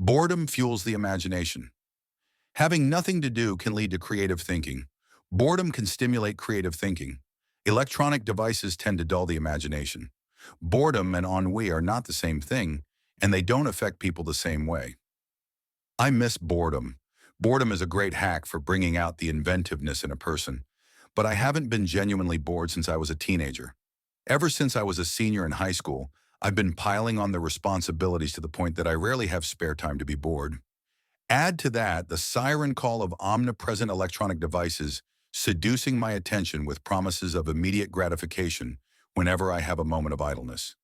Boredom fuels the imagination. Having nothing to do can lead to creative thinking. Boredom can stimulate creative thinking. Electronic devices tend to dull the imagination. Boredom and ennui are not the same thing, and they don't affect people the same way. I miss boredom. Boredom is a great hack for bringing out the inventiveness in a person, but I haven't been genuinely bored since I was a teenager. Ever since I was a senior in high school, I've been piling on the responsibilities to the point that I rarely have spare time to be bored. Add to that the siren call of omnipresent electronic devices seducing my attention with promises of immediate gratification whenever I have a moment of idleness.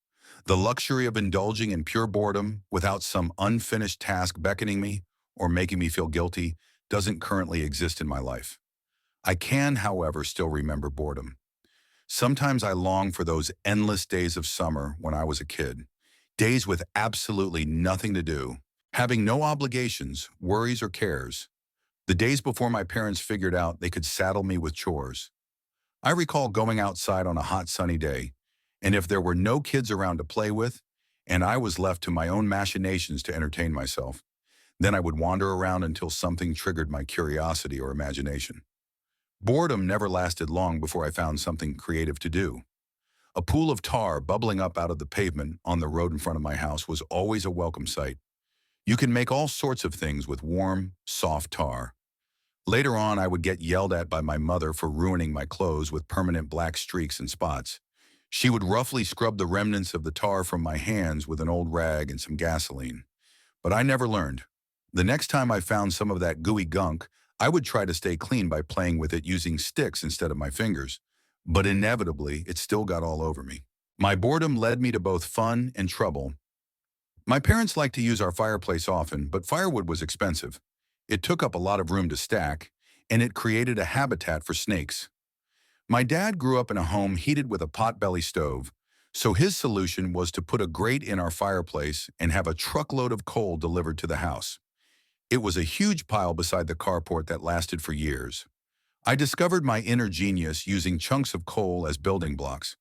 The luxury of indulging in pure boredom without some unfinished task beckoning me or making me feel guilty doesn't currently exist in my life. I can, however, still remember boredom. Sometimes I long for those endless days of summer when I was a kid, days with absolutely nothing to do, having no obligations, worries, or cares, the days before my parents figured out they could saddle me with chores. I recall going outside on a hot sunny day, and if there were no kids around to play with, and I was left to my own machinations to entertain myself, then I would wander around until something triggered my curiosity or imagination. Boredom never lasted long before I found something creative to do. A pool of tar bubbling up out of the pavement on the road in front of my house was always a welcome sight. You can make all sorts of things with warm, soft tar. Later on, I would get yelled at by my mother for ruining my clothes with permanent black streaks and spots. She would roughly scrub the remnants of the tar from my hands with an old rag and some gasoline. But I never learned. The next time I found some of that gooey gunk, I would try to stay clean by playing with it using sticks instead of my fingers. But inevitably, it still got all over me. My boredom led me to both fun and trouble. My parents liked to use our fireplace often, but firewood was expensive. It took up a lot of room to stack, and it created a habitat for snakes. My dad grew up in a home heated with a potbelly stove, so his solution was to put a grate in our fireplace and have a truckload of coal delivered to the house. It was a huge pile beside the carport that lasted for years. I discovered my inner genius using chunks of coal as building blocks.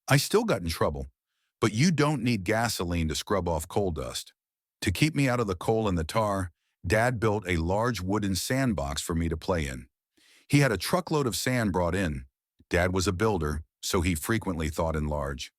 I still got in trouble, but you don't need gasoline to scrub off coal dust. To keep me out of the coal and the tar, Dad built a large wooden sandbox for me to play in. He had a truckload of sand brought in. Dad was a builder, so he frequently thought in large.